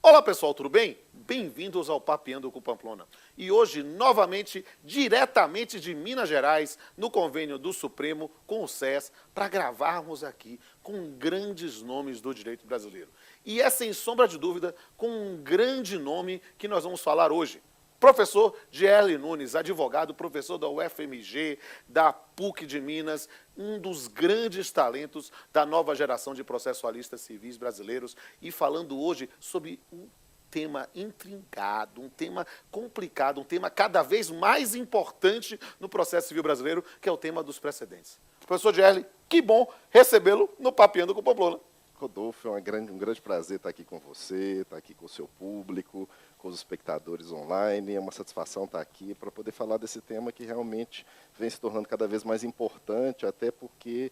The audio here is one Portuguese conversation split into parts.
Olá pessoal, tudo bem? Bem-vindos ao Papeando com Pamplona. E hoje, novamente, diretamente de Minas Gerais, no convênio do Supremo com o SES, para gravarmos aqui com grandes nomes do direito brasileiro. E é, sem sombra de dúvida, com um grande nome que nós vamos falar hoje. Professor Gierle Nunes, advogado, professor da UFMG, da PUC de Minas, um dos grandes talentos da nova geração de processualistas civis brasileiros, e falando hoje sobre um tema intrincado, um tema complicado, um tema cada vez mais importante no processo civil brasileiro, que é o tema dos precedentes. Professor Gierle, que bom recebê-lo no Papeando com Pamplona. Rodolfo, é um grande prazer estar aqui com você, estar aqui com o seu público, com os espectadores online. É uma satisfação estar aqui para poder falar desse tema que realmente vem se tornando cada vez mais importante, até porque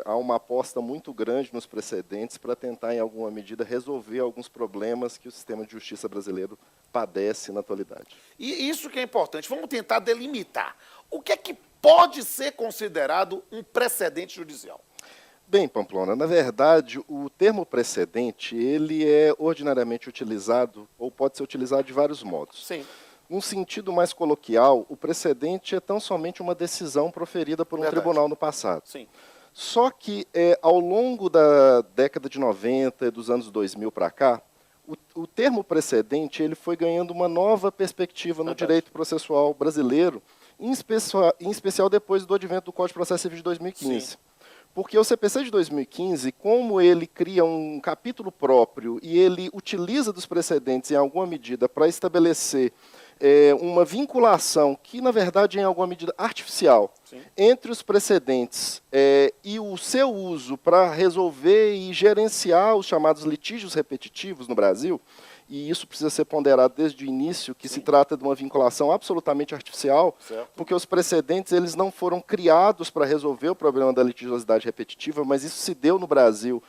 há uma aposta muito grande nos precedentes para tentar, em alguma medida, resolver alguns problemas que o sistema de justiça brasileiro padece na atualidade. E isso que é importante. Vamos tentar delimitar. O que é que pode ser considerado um precedente judicial? Bem, Pamplona, na verdade, o termo precedente, ele é ordinariamente utilizado, ou pode ser utilizado de vários modos. Sim. Num sentido mais coloquial, o precedente é tão somente uma decisão proferida por um tribunal no passado. Sim. Só que, ao longo da década de 90 e dos anos 2000 para cá, o termo precedente ele foi ganhando uma nova perspectiva no direito processual brasileiro, em especial depois do advento do Código de Processo Civil de 2015. Sim. Porque o CPC de 2015, como ele cria um capítulo próprio e ele utiliza dos precedentes em alguma medida para estabelecer uma vinculação que, na verdade, é em alguma medida artificial, sim, entre os precedentes e o seu uso para resolver e gerenciar os chamados litígios repetitivos no Brasil, e isso precisa ser ponderado desde o início, que sim, se trata de uma vinculação absolutamente artificial, certo, porque os precedentes eles não foram criados para resolver o problema da litigiosidade repetitiva, mas isso se deu no Brasil,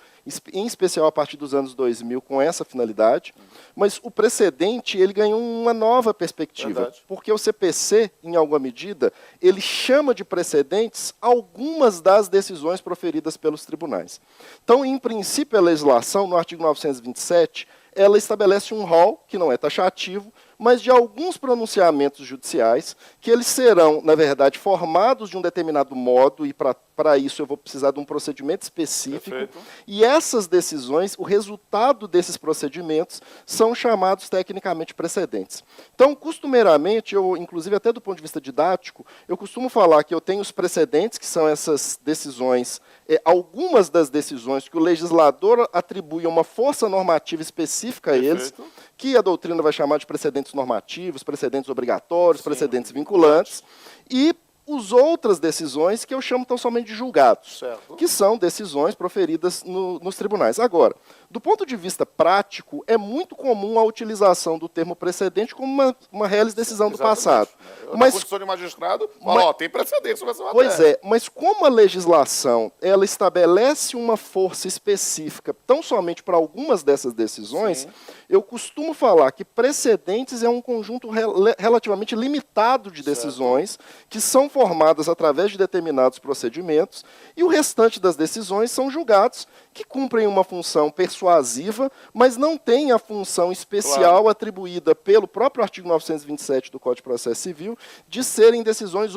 em especial a partir dos anos 2000, com essa finalidade. Mas o precedente ele ganhou uma nova perspectiva, verdade, porque o CPC, em alguma medida, ele chama de precedentes algumas das decisões proferidas pelos tribunais. Então, em princípio, a legislação, no artigo 927, ela estabelece um rol, que não é taxativo, mas de alguns pronunciamentos judiciais, que eles serão, na verdade, formados de um determinado modo, e para isso eu vou precisar de um procedimento específico. Perfeito. E essas decisões, o resultado desses procedimentos, são chamados tecnicamente precedentes. Então, costumeiramente, inclusive até do ponto de vista didático, eu costumo falar que eu tenho os precedentes, que são essas decisões, algumas das decisões que o legislador atribui uma força normativa específica a eles, que a doutrina vai chamar de precedentes normativos, precedentes obrigatórios, sim, precedentes vinculantes, e as outras decisões que eu chamo tão somente de julgados, certo, que são decisões proferidas nos tribunais. Agora, do ponto de vista prático, é muito comum a utilização do termo precedente como uma real decisão do passado. Na condição de magistrado, fala, tem precedente sobre essa matéria. Pois é, mas como a legislação ela estabelece uma força específica tão somente para algumas dessas decisões, sim, eu costumo falar que precedentes é um conjunto relativamente limitado de decisões, certo, que são formadas através de determinados procedimentos, e o restante das decisões são julgados que cumprem uma função persuasiva, mas não têm a função especial, claro, atribuída pelo próprio artigo 927 do Código de Processo Civil, de serem decisões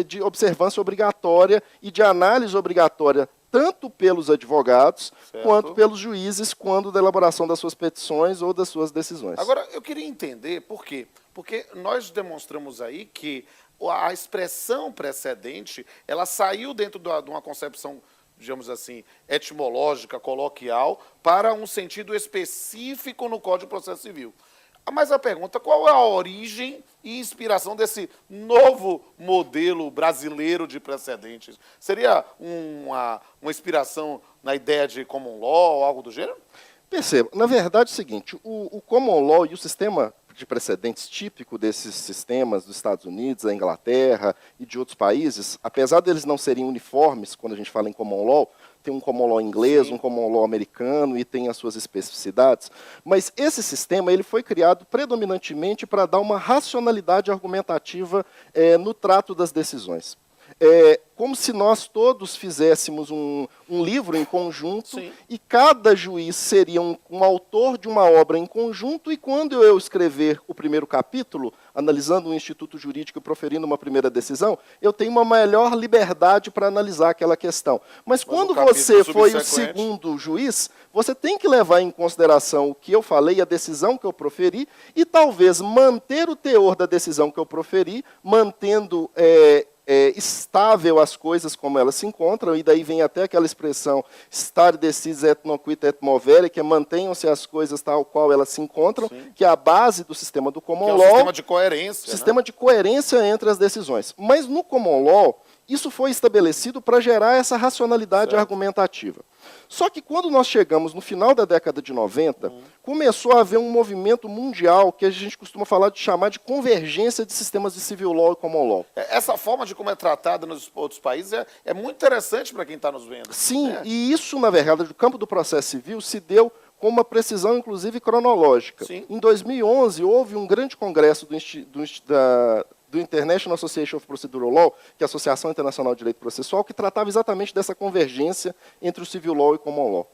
de observância obrigatória e de análise obrigatória, tanto pelos advogados, certo, quanto pelos juízes, quando da elaboração das suas petições ou das suas decisões. Agora, eu queria entender por quê. Porque nós demonstramos aí que a expressão precedente, ela saiu dentro de uma concepção, digamos assim, etimológica, coloquial, para um sentido específico no Código de Processo Civil. Mas a pergunta, qual é a origem e inspiração desse novo modelo brasileiro de precedentes? Seria uma inspiração na ideia de common law ou algo do gênero? Perceba, na verdade é o seguinte, o common law e o sistema de precedentes típico desses sistemas dos Estados Unidos, da Inglaterra e de outros países, apesar deles não serem uniformes, quando a gente fala em common law, tem um common law inglês, sim, um common law americano e tem as suas especificidades, mas esse sistema ele foi criado predominantemente para dar uma racionalidade argumentativa no trato das decisões. como se nós todos fizéssemos um livro em conjunto. Sim. E cada juiz seria um autor de uma obra em conjunto, e quando eu escrever o primeiro capítulo, analisando um instituto jurídico e proferindo uma primeira decisão, eu tenho uma melhor liberdade para analisar aquela questão. Mas quando você foi o segundo juiz, você tem que levar em consideração o que eu falei, a decisão que eu proferi, e talvez manter o teor da decisão que eu proferi, mantendo estável as coisas como elas se encontram, e daí vem até aquela expressão stare decisis et nunquit et movere, que é mantenham-se as coisas tal qual elas se encontram, sim, que é a base do sistema do common law. Que é o sistema de coerência. Sistema de coerência entre as decisões. Mas no common law, isso foi estabelecido para gerar essa racionalidade argumentativa. Só que quando nós chegamos no final da década de 90, começou a haver um movimento mundial que a gente costuma chamar de convergência de sistemas de civil law e common law. Essa forma de como é tratada nos outros países é muito interessante para quem está nos vendo. Sim, e isso, na verdade, do campo do processo civil se deu com uma precisão, inclusive, cronológica. Sim. Em 2011, houve um grande congresso do International Association of Procedural Law, que é a Associação Internacional de Direito Processual, que tratava exatamente dessa convergência entre o civil law e o common law.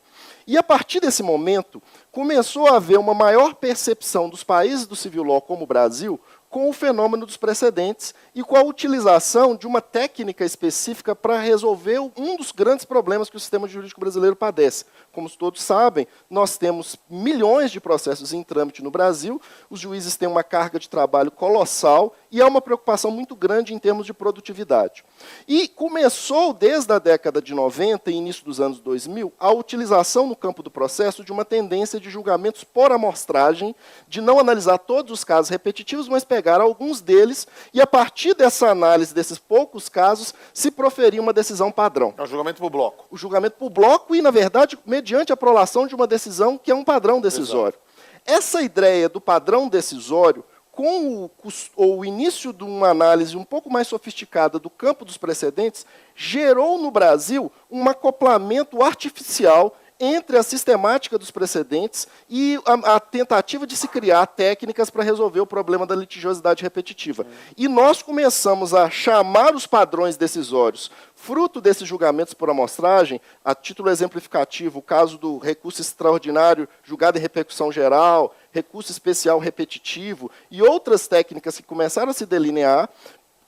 E a partir desse momento, começou a haver uma maior percepção dos países do civil law, como o Brasil, com o fenômeno dos precedentes e com a utilização de uma técnica específica para resolver um dos grandes problemas que o sistema jurídico brasileiro padece. Como todos sabem, nós temos milhões de processos em trâmite no Brasil, os juízes têm uma carga de trabalho colossal e há uma preocupação muito grande em termos de produtividade. E começou, desde a década de 90 e início dos anos 2000, a utilização no campo do processo de uma tendência de julgamentos por amostragem, de não analisar todos os casos repetitivos, mas pegar alguns deles e, a partir dessa análise desses poucos casos, se proferir uma decisão padrão. É o julgamento por bloco. O julgamento por bloco e, na verdade, mediante a prolação de uma decisão que é um padrão decisório. Exato. Essa ideia do padrão decisório, com o início de uma análise um pouco mais sofisticada do campo dos precedentes, gerou no Brasil um acoplamento artificial entre a sistemática dos precedentes e a tentativa de se criar técnicas para resolver o problema da litigiosidade repetitiva. E nós começamos a chamar os padrões decisórios, fruto desses julgamentos por amostragem, a título exemplificativo, o caso do recurso extraordinário julgado em repercussão geral, recurso especial repetitivo e outras técnicas que começaram a se delinear,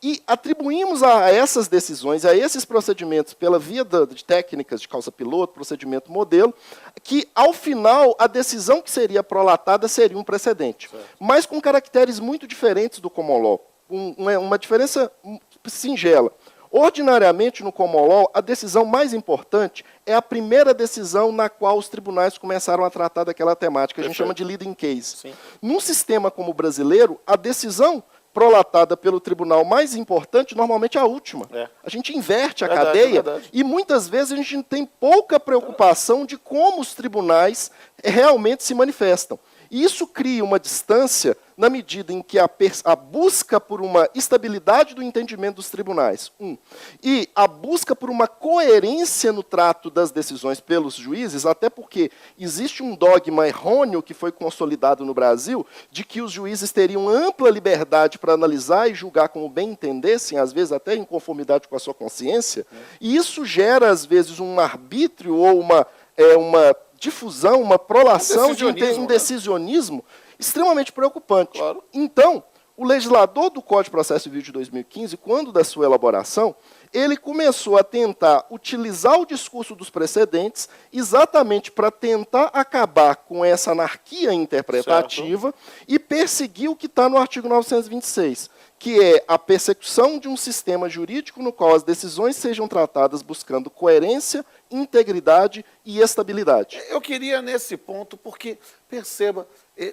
e atribuímos a essas decisões, a esses procedimentos, pela via de técnicas de causa piloto, procedimento modelo, que, ao final, a decisão que seria prolatada seria um precedente. Certo. Mas com caracteres muito diferentes do common law. Uma diferença singela. Ordinariamente, no common law, a decisão mais importante é a primeira decisão na qual os tribunais começaram a tratar daquela temática. A gente chama de leading case. Sim. Num sistema como o brasileiro, a decisão prolatada pelo tribunal mais importante, normalmente é a última. A gente inverte a cadeia e muitas vezes a gente tem pouca preocupação de como os tribunais realmente se manifestam. E isso cria uma distância na medida em que a busca por uma estabilidade do entendimento dos tribunais, e a busca por uma coerência no trato das decisões pelos juízes, até porque existe um dogma errôneo que foi consolidado no Brasil, de que os juízes teriam ampla liberdade para analisar e julgar como bem entendessem, às vezes até em conformidade com a sua consciência, e isso gera, às vezes, um arbítrio ou uma difusão, uma prolação de um decisionismo extremamente preocupante. Claro. Então, o legislador do Código de Processo Civil de 2015, quando da sua elaboração, ele começou a tentar utilizar o discurso dos precedentes exatamente para tentar acabar com essa anarquia interpretativa, certo, e perseguir o que está no artigo 926, que é a persecução de um sistema jurídico no qual as decisões sejam tratadas buscando coerência, integridade e estabilidade. Eu queria nesse ponto, porque, perceba,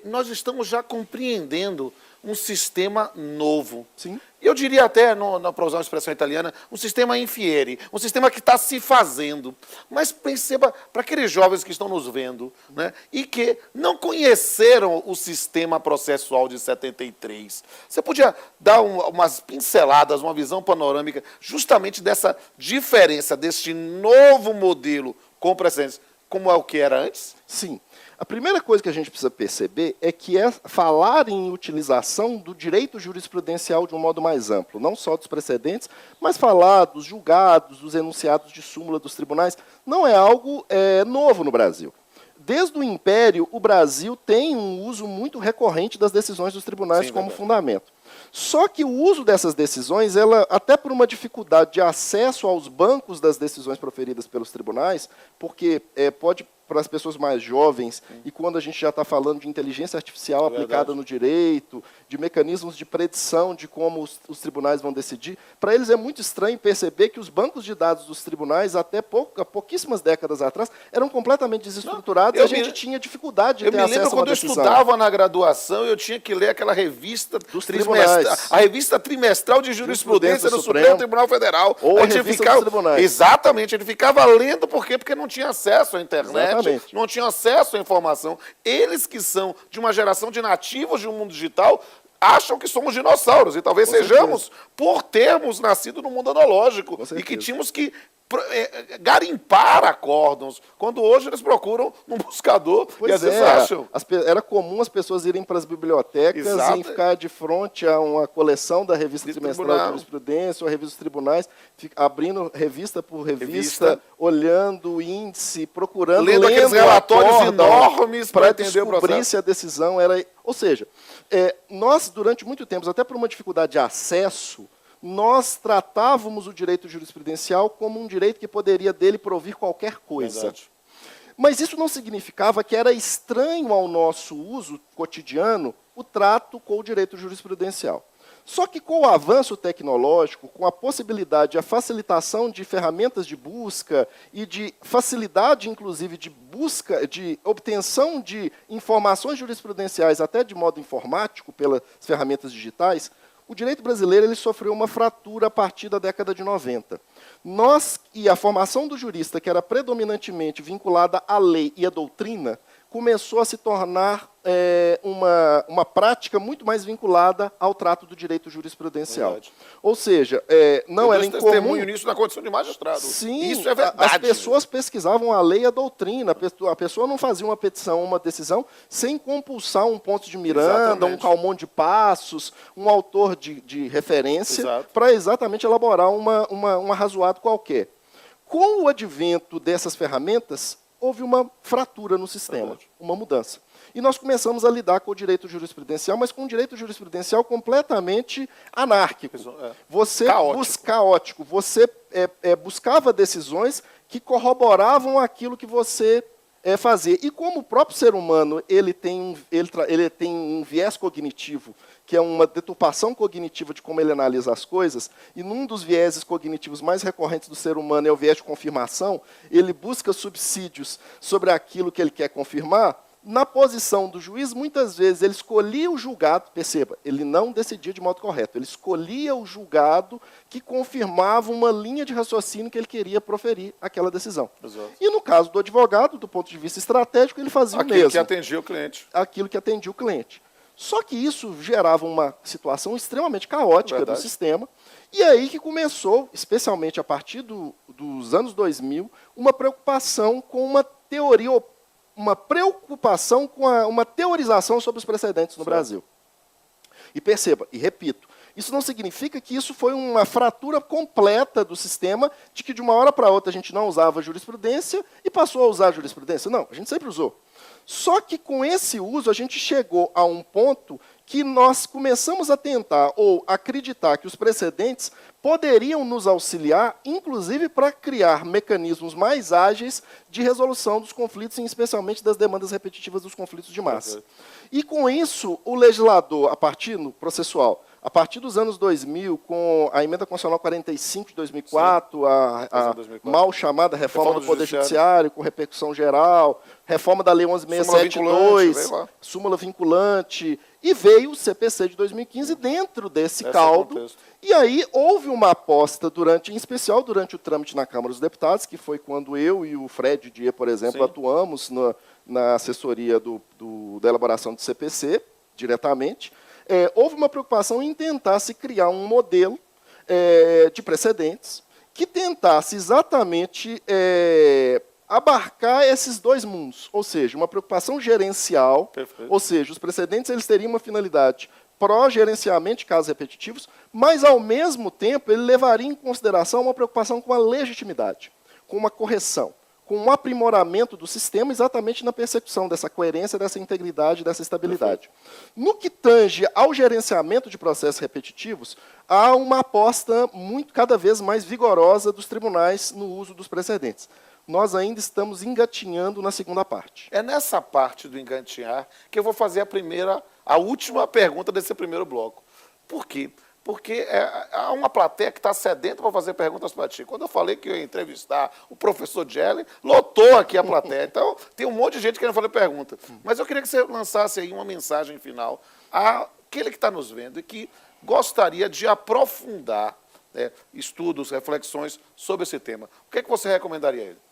nós estamos já compreendendo um sistema novo. Sim. Eu diria até, para usar uma expressão italiana, um sistema in fieri, um sistema que está se fazendo. Mas perceba, para aqueles jovens que estão nos vendo, né, e que não conheceram o sistema processual de 73, você podia dar umas pinceladas, uma visão panorâmica, justamente dessa diferença, deste novo modelo com precedentes, como é o que era antes? Sim. A primeira coisa que a gente precisa perceber é que é falar em utilização do direito jurisprudencial de um modo mais amplo, não só dos precedentes, mas falar dos julgados, dos enunciados de súmula dos tribunais, não é algo novo no Brasil. Desde o Império, o Brasil tem um uso muito recorrente das decisões dos tribunais como fundamento. Só que o uso dessas decisões, até por uma dificuldade de acesso aos bancos das decisões proferidas pelos tribunais, porque pode, para as pessoas mais jovens, e quando a gente já está falando de inteligência artificial aplicada no direito, de mecanismos de predição de como os tribunais vão decidir, para eles é muito estranho perceber que os bancos de dados dos tribunais, até pouquíssimas décadas atrás, eram completamente desestruturados e a gente tinha dificuldade de ter acesso a uma decisão. Eu me lembro quando eu estudava na graduação, eu tinha que ler aquela revista dos tribunais. A revista trimestral de jurisprudência do Supremo Tribunal Federal. Ou a revista dos tribunais. Exatamente, ele ficava lendo porque não tinha acesso à internet, exatamente, não tinha acesso à informação. Eles que são de uma geração de nativos de um mundo digital, acham que somos dinossauros, e talvez sejamos por termos nascido no mundo analógico, e que tínhamos que garimpar acórdãos, quando hoje eles procuram num buscador e às vezes acham. Era comum as pessoas irem para as bibliotecas e ficar de frente a uma coleção da revista trimestral de jurisprudência ou a revista dos tribunais, abrindo revista por revista, olhando o índice, procurando, lendo aqueles relatórios enormes para entender o processo. Se a decisão era... Ou seja, nós, durante muito tempo, até por uma dificuldade de acesso, nós tratávamos o direito jurisprudencial como um direito que poderia dele provir qualquer coisa. Verdade. Mas isso não significava que era estranho ao nosso uso cotidiano o trato com o direito jurisprudencial. Só que com o avanço tecnológico, com a possibilidade, a facilitação de ferramentas de busca e de facilidade, inclusive, de busca, de obtenção de informações jurisprudenciais, até de modo informático, pelas ferramentas digitais, o direito brasileiro ele sofreu uma fratura a partir da década de 90. E a formação do jurista, que era predominantemente vinculada à lei e à doutrina, começou a se tornar uma prática muito mais vinculada ao trato do direito jurisprudencial. Verdade. Ou seja, não era incomum... testemunho nisso na condição de magistrado. Sim, isso é verdade. As pessoas pesquisavam a lei e a doutrina. A pessoa não fazia uma petição, uma decisão, sem compulsar um Ponce de Miranda, um Calmon de Passos, um autor de referência, para exatamente elaborar um arrazoado qualquer. Com o advento dessas ferramentas, houve uma fratura no sistema, uma mudança. E nós começamos a lidar com o direito jurisprudencial, mas com um direito jurisprudencial completamente anárquico. Caótico. Você buscava decisões que corroboravam aquilo que você fazia. E como o próprio ser humano ele tem um viés cognitivo, que é uma deturpação cognitiva de como ele analisa as coisas, e num dos vieses cognitivos mais recorrentes do ser humano é o viés de confirmação, ele busca subsídios sobre aquilo que ele quer confirmar. Na posição do juiz, muitas vezes, ele escolhia o julgado, perceba, ele não decidia de modo correto, ele escolhia o julgado que confirmava uma linha de raciocínio que ele queria proferir aquela decisão. Exato. E no caso do advogado, do ponto de vista estratégico, ele fazia o mesmo. Aquilo que atendia o cliente. Aquilo que atendia o cliente. Só que isso gerava uma situação extremamente caótica do sistema, e aí que começou, especialmente a partir dos anos 2000, uma preocupação com uma teorização sobre os precedentes no Brasil. E perceba, e repito, isso não significa que isso foi uma fratura completa do sistema, de que de uma hora para outra a gente não usava jurisprudência e passou a usar jurisprudência. Não, a gente sempre usou. Só que com esse uso a gente chegou a um ponto que nós começamos a tentar ou acreditar que os precedentes poderiam nos auxiliar, inclusive para criar mecanismos mais ágeis de resolução dos conflitos, e especialmente das demandas repetitivas dos conflitos de massa. E com isso, o legislador, a partir dos anos 2000, com a Emenda Constitucional 45 de 2004, a mal chamada Reforma do Poder Judiciário, com repercussão geral, reforma da Lei 11.672, súmula vinculante, e veio o CPC de 2015 dentro desse caldo. E aí houve uma aposta, em especial durante o trâmite na Câmara dos Deputados, que foi quando eu e o Fred Dias, por exemplo, atuamos na assessoria da elaboração do CPC, diretamente. Houve uma preocupação em tentar se criar um modelo de precedentes que tentasse exatamente abarcar esses dois mundos, ou seja, uma preocupação gerencial, Perfeito. ou seja, os precedentes eles teriam uma finalidade pró-gerenciamento de casos repetitivos, mas, ao mesmo tempo, ele levaria em consideração uma preocupação com a legitimidade, com uma correção, com um aprimoramento do sistema, exatamente na percepção dessa coerência, dessa integridade, dessa estabilidade. No que tange ao gerenciamento de processos repetitivos, há uma aposta cada vez mais vigorosa dos tribunais no uso dos precedentes. Nós ainda estamos engatinhando na segunda parte. É nessa parte do engatinhar que eu vou fazer a última pergunta desse primeiro bloco. Por quê? Porque há uma plateia que está sedenta para fazer perguntas para ti. Quando eu falei que eu ia entrevistar o professor Gelli, lotou aqui a plateia. Então, tem um monte de gente querendo fazer pergunta. Mas eu queria que você lançasse aí uma mensagem final àquele que está nos vendo e que gostaria de aprofundar estudos, reflexões sobre esse tema. O que é que você recomendaria a ele?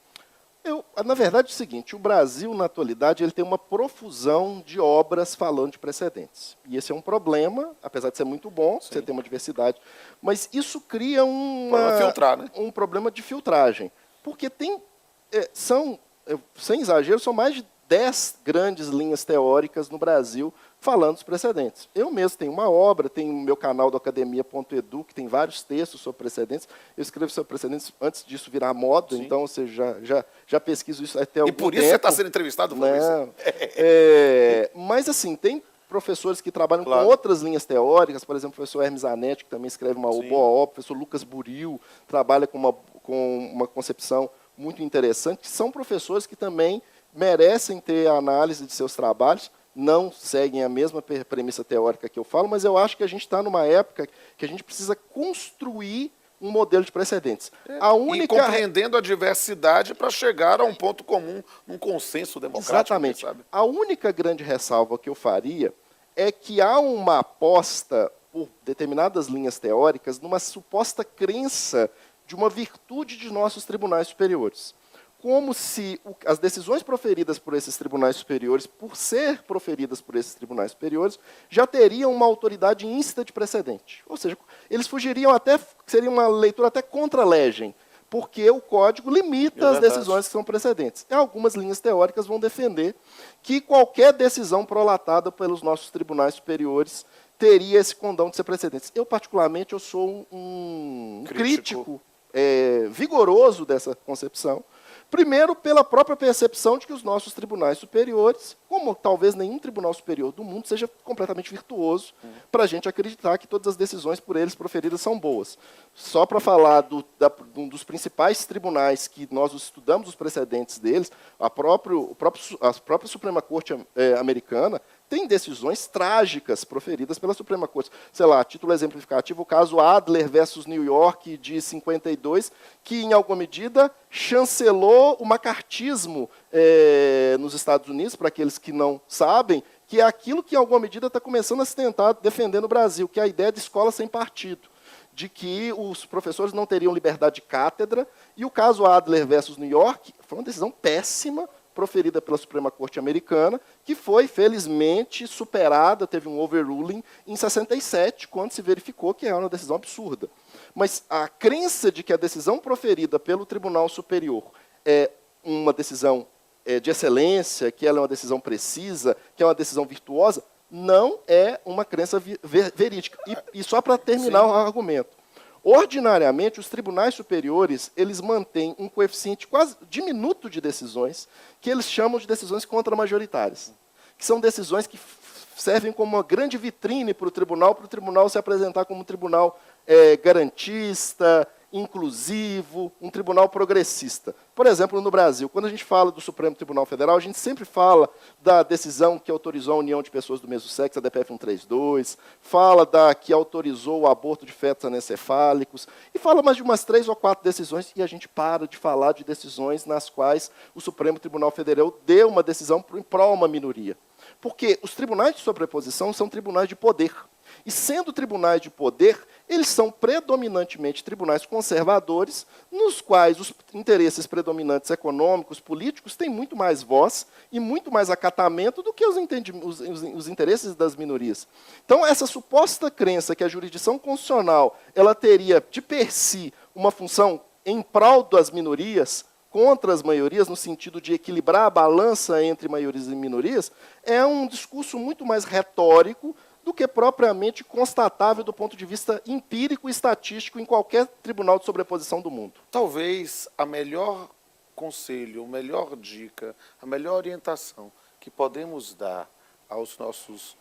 Na verdade, é o seguinte, o Brasil, na atualidade, ele tem uma profusão de obras falando de precedentes. E esse é um problema, apesar de ser muito bom, você ter uma diversidade, mas isso cria filtrar, né? um problema de filtragem. Porque sem exagero, são mais de 10 grandes linhas teóricas no Brasil falando dos precedentes. Eu mesmo tenho uma obra, tenho o meu canal do academia.edu, que tem vários textos sobre precedentes. Eu escrevo sobre precedentes antes disso virar moda, então ou seja, já pesquiso isso até algum tempo. E por isso você está sendo entrevistado? Mas, assim, tem professores que trabalham Claro. com outras linhas teóricas, por exemplo, o professor Hermes Zanetti, que também escreve uma boa obra, o professor Lucas Buril, trabalha com uma concepção muito interessante, que são professores que também merecem ter a análise de seus trabalhos, não seguem a mesma premissa teórica que eu falo, mas eu acho que a gente está numa época que a gente precisa construir um modelo de precedentes. E compreendendo a diversidade para chegar a um ponto comum, um consenso democrático. Exatamente. Sabe? A única grande ressalva que eu faria é que há uma aposta por determinadas linhas teóricas numa suposta crença de uma virtude de nossos tribunais superiores. Como se as decisões proferidas por esses tribunais superiores, por ser proferidas por esses tribunais superiores, já teriam uma autoridade insta de precedente. Ou seja, eles fugiriam seria uma leitura até contra-legem, porque o código limita as decisões que são precedentes. E algumas linhas teóricas vão defender que qualquer decisão prolatada pelos nossos tribunais superiores teria esse condão de ser precedentes. Eu, particularmente, eu sou um crítico vigoroso dessa concepção. Primeiro, pela própria percepção de que os nossos tribunais superiores, como talvez nenhum tribunal superior do mundo, seja completamente virtuoso para a gente acreditar que todas as decisões por eles proferidas são boas. Só para falar dos principais tribunais que nós estudamos os precedentes deles, a própria Suprema Corte americana tem decisões trágicas proferidas pela Suprema Corte. Sei lá, título exemplificativo, o caso Adler versus New York, de 52, que, em alguma medida, chancelou o macartismo nos Estados Unidos, para aqueles que não sabem, que é aquilo que, em alguma medida, está começando a se tentar defender no Brasil, que é a ideia de escola sem partido, de que os professores não teriam liberdade de cátedra, e o caso Adler versus New York foi uma decisão péssima, proferida pela Suprema Corte americana, que foi, felizmente, superada, teve um overruling em 67, quando se verificou que era uma decisão absurda. Mas a crença de que a decisão proferida pelo Tribunal Superior é uma decisão de excelência, que ela é uma decisão precisa, que é uma decisão virtuosa, não é uma crença verídica. E só para terminar o argumento. Ordinariamente, os tribunais superiores, eles mantêm um coeficiente quase diminuto de decisões, que eles chamam de decisões contramajoritárias, que são decisões que servem como uma grande vitrine para o tribunal se apresentar como um tribunal garantista, inclusivo, um tribunal progressista. Por exemplo, no Brasil, quando a gente fala do Supremo Tribunal Federal, a gente sempre fala da decisão que autorizou a união de pessoas do mesmo sexo, a DPF 132, fala da que autorizou o aborto de fetos anencefálicos, e fala mais de umas 3 ou 4 decisões, e a gente para de falar de decisões nas quais o Supremo Tribunal Federal deu uma decisão em prol uma minoria. Porque os tribunais de sobreposição são tribunais de poder. E, sendo tribunais de poder, eles são predominantemente tribunais conservadores, nos quais os interesses predominantes econômicos, políticos, têm muito mais voz e muito mais acatamento do que os interesses das minorias. Então, essa suposta crença que a jurisdição constitucional ela teria, de per si, uma função em prol das minorias, contra as maiorias, no sentido de equilibrar a balança entre maiorias e minorias, é um discurso muito mais retórico do que propriamente constatável do ponto de vista empírico e estatístico em qualquer tribunal de sobreposição do mundo. Talvez a melhor conselho, a melhor dica, a melhor orientação que podemos dar aos nossos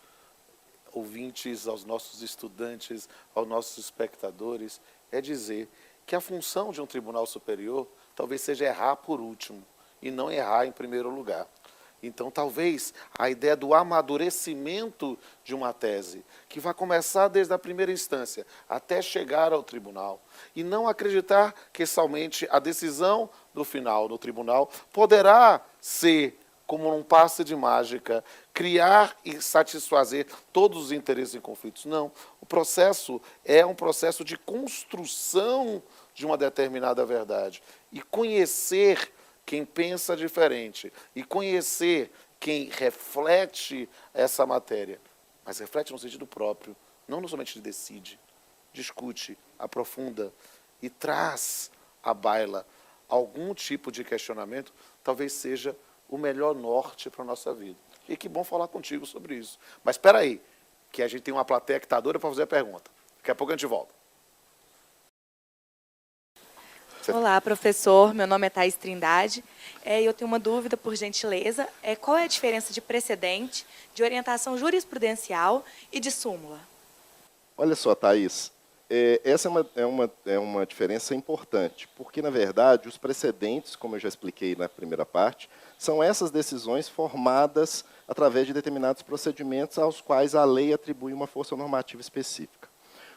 ouvintes, aos nossos estudantes, aos nossos espectadores, é dizer que a função de um tribunal superior talvez seja errar por último e não errar em primeiro lugar. Então, talvez a ideia do amadurecimento de uma tese, que vai começar desde a primeira instância até chegar ao tribunal, e não acreditar que somente a decisão do final do tribunal poderá ser, como um passe de mágica, criar e satisfazer todos os interesses e conflitos. Não. O processo é um processo de construção de uma determinada verdade. E conhecer quem pensa diferente e conhecer quem reflete essa matéria, mas reflete no sentido próprio, não somente decide, discute, aprofunda e traz à baila algum tipo de questionamento, talvez seja o melhor norte para a nossa vida. E que bom falar contigo sobre isso. Mas espera aí, que a gente tem uma plateia que está doida para fazer a pergunta. Daqui a pouco a gente volta. Olá, professor. Meu nome é Thaís Trindade. Eu tenho uma dúvida, por gentileza. Qual é a diferença de precedente, de orientação jurisprudencial e de súmula? Olha só, Thaís, essa é uma diferença importante, porque, na verdade, os precedentes, como eu já expliquei na primeira parte, são essas decisões formadas através de determinados procedimentos aos quais a lei atribui uma força normativa específica.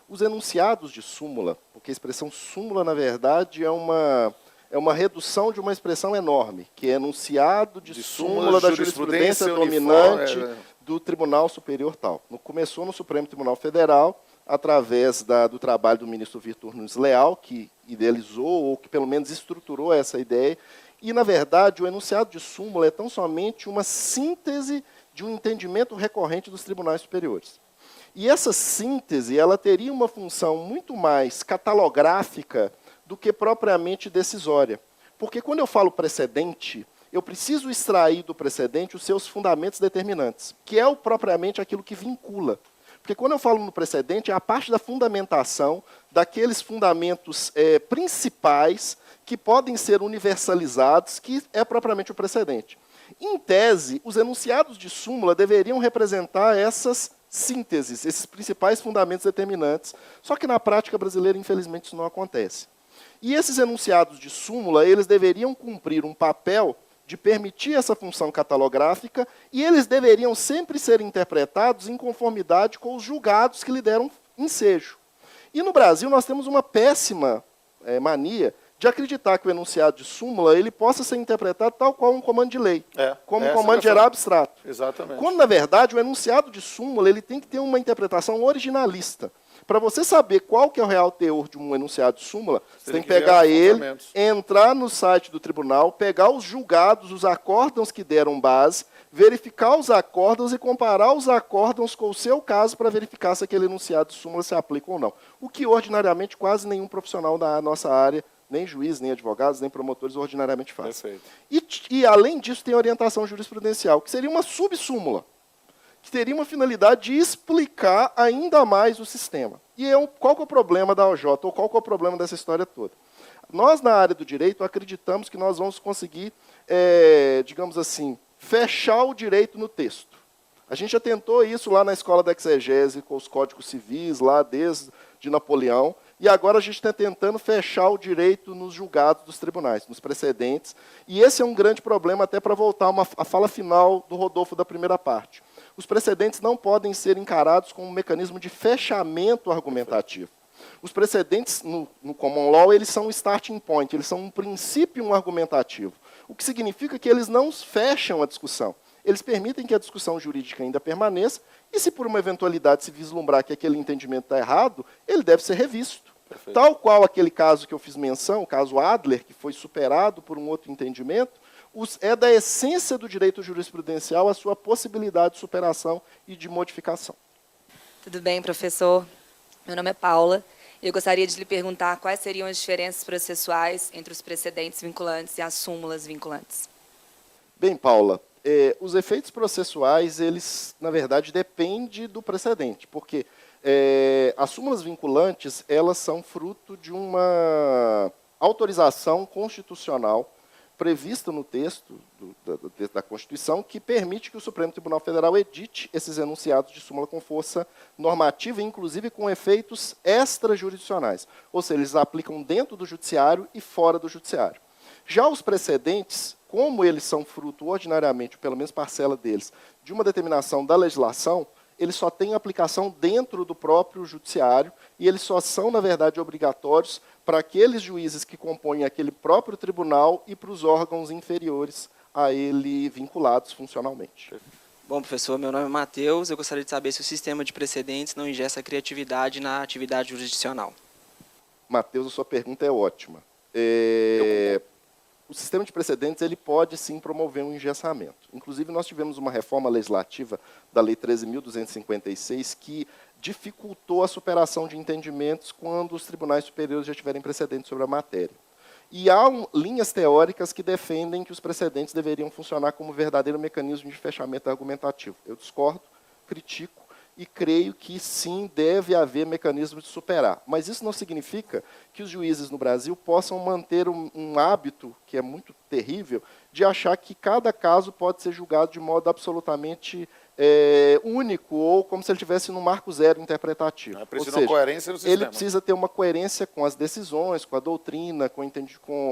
Os enunciados de súmula, porque a expressão súmula, na verdade, é uma redução de uma expressão enorme, que é enunciado de súmula da jurisprudência dominante do Tribunal Superior tal. Começou no Supremo Tribunal Federal, através do trabalho do ministro Vitor Nunes Leal, que idealizou, ou que pelo menos estruturou essa ideia, e, na verdade, o enunciado de súmula é tão somente uma síntese de um entendimento recorrente dos tribunais superiores. E essa síntese, ela teria uma função muito mais catalográfica do que propriamente decisória. Porque quando eu falo precedente, eu preciso extrair do precedente os seus fundamentos determinantes, que é propriamente aquilo que vincula. Porque quando eu falo no precedente, é a parte da fundamentação daqueles fundamentos principais que podem ser universalizados, que é propriamente o precedente. Em tese, os enunciados de súmula deveriam representar essas sínteses, esses principais fundamentos determinantes, só que na prática brasileira, infelizmente, isso não acontece. E esses enunciados de súmula, eles deveriam cumprir um papel de permitir essa função catalográfica e eles deveriam sempre ser interpretados em conformidade com os julgados que lhe deram ensejo. E no Brasil nós temos uma péssima mania de acreditar que o enunciado de súmula ele possa ser interpretado tal qual um comando de lei, como um comando geral abstrato. Exatamente. Quando, na verdade, o enunciado de súmula ele tem que ter uma interpretação originalista. Para você saber qual que é o real teor de um enunciado de súmula, você tem que pegar ele, entrar no site do tribunal, pegar os julgados, os acórdãos que deram base, verificar os acórdãos e comparar os acórdãos com o seu caso para verificar se aquele enunciado de súmula se aplica ou não. O que, ordinariamente, quase nenhum profissional da nossa área, nem juiz, nem advogados, nem promotores, ordinariamente faz. E, além disso, tem a orientação jurisprudencial, que seria uma subsúmula, que teria uma finalidade de explicar ainda mais o sistema. E qual que é o problema da OJ, ou qual que é o problema dessa história toda? Nós, na área do direito, acreditamos que nós vamos conseguir, digamos assim, fechar o direito no texto. A gente já tentou isso lá na escola da exegese, com os códigos civis, lá desde Napoleão, e agora a gente está tentando fechar o direito nos julgados dos tribunais, nos precedentes. E esse é um grande problema, até para voltar à fala final do Rodolfo da primeira parte. Os precedentes não podem ser encarados como um mecanismo de fechamento argumentativo. Os precedentes, no common law, eles são um starting point, eles são um princípio argumentativo. O que significa que eles não fecham a discussão. Eles permitem que a discussão jurídica ainda permaneça, e se por uma eventualidade se vislumbrar que aquele entendimento está errado, ele deve ser revisto. Perfeito. Tal qual aquele caso que eu fiz menção, o caso Adler, que foi superado por um outro entendimento, é da essência do direito jurisprudencial a sua possibilidade de superação e de modificação. Tudo bem, professor? Meu nome é Paula. Eu gostaria de lhe perguntar quais seriam as diferenças processuais entre os precedentes vinculantes e as súmulas vinculantes. Bem, Paula, os efeitos processuais, eles, na verdade, dependem do precedente, porque as súmulas vinculantes, elas são fruto de uma autorização constitucional prevista no texto da Constituição, que permite que o Supremo Tribunal Federal edite esses enunciados de súmula com força normativa, inclusive com efeitos extrajurisdicionais, ou seja, eles aplicam dentro do judiciário e fora do judiciário. Já os precedentes, como eles são fruto ordinariamente, ou pelo menos parcela deles, de uma determinação da legislação, eles só têm aplicação dentro do próprio judiciário e eles só são, na verdade, obrigatórios para aqueles juízes que compõem aquele próprio tribunal e para os órgãos inferiores a ele vinculados funcionalmente. Bom, professor, meu nome é Matheus. Eu gostaria de saber se o sistema de precedentes não ingessa a criatividade na atividade jurisdicional. Matheus, a sua pergunta é ótima. O sistema de precedentes ele pode, sim, promover um engessamento. Inclusive, nós tivemos uma reforma legislativa da Lei 13.256 que dificultou a superação de entendimentos quando os tribunais superiores já tiverem precedentes sobre a matéria. E há linhas teóricas que defendem que os precedentes deveriam funcionar como verdadeiro mecanismo de fechamento argumentativo. Eu discordo, critico, e creio que sim, deve haver mecanismo de superar. Mas isso não significa que os juízes no Brasil possam manter um hábito, que é muito terrível, de achar que cada caso pode ser julgado de modo absolutamente único, ou como se ele estivesse num marco zero interpretativo. Precisa ou seja, uma coerência no sistema. Ele precisa ter uma coerência com as decisões, com a doutrina, com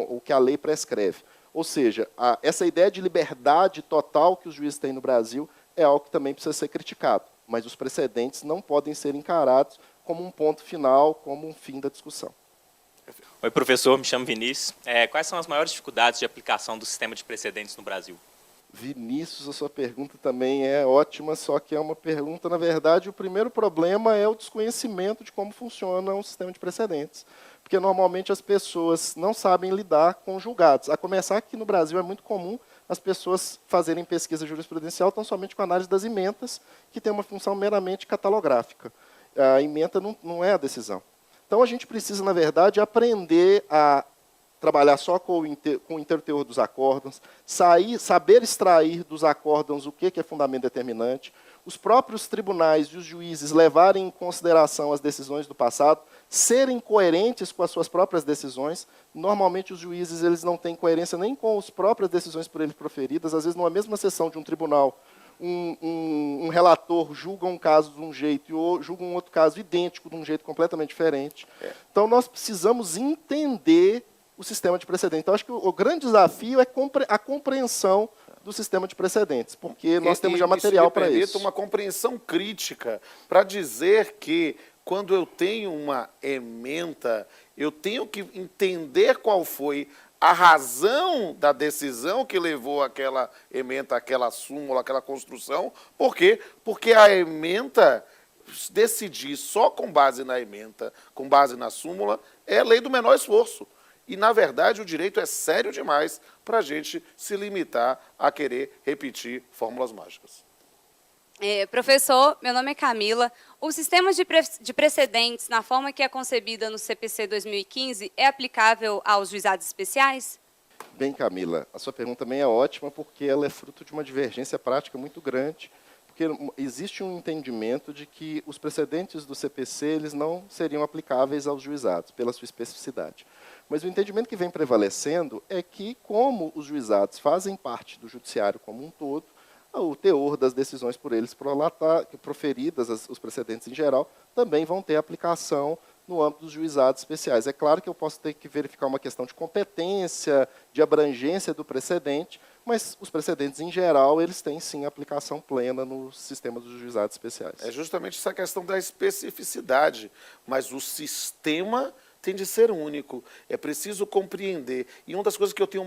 o que a lei prescreve. Ou seja, essa ideia de liberdade total que os juízes têm no Brasil é algo que também precisa ser criticado. Mas os precedentes não podem ser encarados como um ponto final, como um fim da discussão. Oi, professor, me chamo Vinícius. Quais são as maiores dificuldades de aplicação do sistema de precedentes no Brasil? Vinícius, a sua pergunta também é ótima, só que é uma pergunta, na verdade, o primeiro problema é o desconhecimento de como funciona um sistema de precedentes. Porque, normalmente, as pessoas não sabem lidar com julgados. A começar que no Brasil é muito comum as pessoas fazerem pesquisa jurisprudencial tão somente com a análise das ementas, que tem uma função meramente catalográfica. A ementa não é a decisão. Então, a gente precisa, na verdade, aprender a trabalhar só com o interteor dos acórdãos, saber extrair dos acórdãos o que é fundamento determinante, os próprios tribunais e os juízes levarem em consideração as decisões do passado, serem coerentes com as suas próprias decisões. Normalmente, os juízes eles não têm coerência nem com as próprias decisões por eles proferidas. Às vezes, numa mesma sessão de um tribunal, um relator julga um caso de um jeito e julga um outro caso idêntico de um jeito completamente diferente. Então, nós precisamos entender o sistema de precedentes. Então, acho que o grande desafio é a compreensão do sistema de precedentes, porque nós temos já material para isso. Uma compreensão crítica para dizer que, quando eu tenho uma ementa, eu tenho que entender qual foi a razão da decisão que levou aquela ementa, aquela súmula, aquela construção. Por quê? Porque a ementa, decidir só com base na ementa, com base na súmula, é a lei do menor esforço. E, na verdade, o direito é sério demais para a gente se limitar a querer repetir fórmulas mágicas. Professor, meu nome é Camila. O sistema de precedentes, na forma que é concebida no CPC 2015, é aplicável aos juizados especiais? Bem, Camila, a sua pergunta também é ótima, porque ela é fruto de uma divergência prática muito grande, porque existe um entendimento de que os precedentes do CPC eles não seriam aplicáveis aos juizados, pela sua especificidade. Mas o entendimento que vem prevalecendo é que, como os juizados fazem parte do judiciário como um todo, o teor das decisões por eles proferidas, os precedentes em geral, também vão ter aplicação no âmbito dos juizados especiais. É claro que eu posso ter que verificar uma questão de competência, de abrangência do precedente, mas os precedentes, em geral, eles têm, sim, aplicação plena no sistema dos juizados especiais. É justamente essa questão da especificidade, mas o sistema tem de ser único. É preciso compreender. E uma das coisas que eu tenho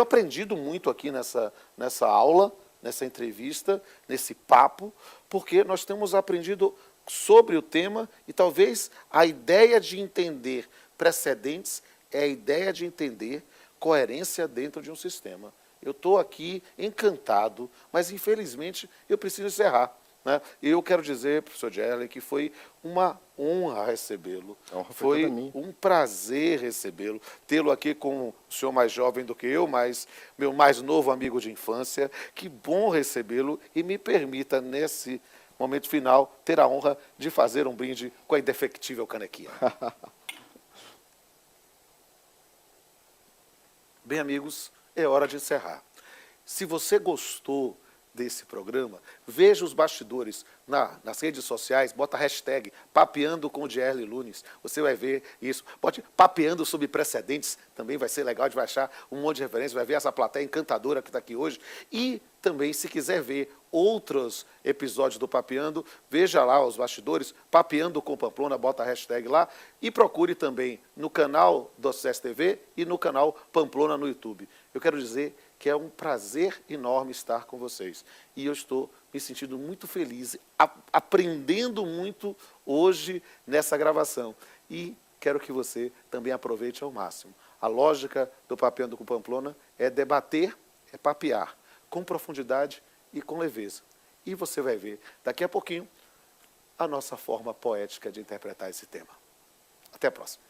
aprendido muito aqui nessa aula, nessa entrevista, nesse papo, porque nós temos aprendido sobre o tema e talvez a ideia de entender precedentes é a ideia de entender coerência dentro de um sistema. Eu estou aqui encantado, mas infelizmente eu preciso encerrar. né? E eu quero dizer, professor Gerley, que foi uma honra recebê-lo. A honra foi Foi toda minha. um prazer recebê-lo, tê-lo aqui com o senhor mais jovem do que eu, mas meu mais novo amigo de infância. Que bom recebê-lo e me permita, nesse momento final, ter a honra de fazer um brinde com a indefectível canequinha. Bem, amigos, é hora de encerrar. Se você gostou desse programa, veja os bastidores nas redes sociais, bota a hashtag Papeando com o Gerley Lunes. Você vai ver isso. Bote Papeando sobre precedentes, também vai ser legal, a gente vai achar um monte de referência, vai ver essa plateia encantadora que está aqui hoje. E também, se quiser ver outros episódios do Papeando, veja lá os bastidores, Papeando com Pamplona, bota a hashtag lá, e procure também no canal do SES TV e no canal Pamplona no YouTube. Eu quero dizer que é um prazer enorme estar com vocês. E eu estou me sentindo muito feliz, aprendendo muito hoje nessa gravação. E quero que você também aproveite ao máximo. A lógica do Papeando com Pamplona é debater, é papear, com profundidade e com leveza. E você vai ver, daqui a pouquinho, a nossa forma poética de interpretar esse tema. Até a próxima.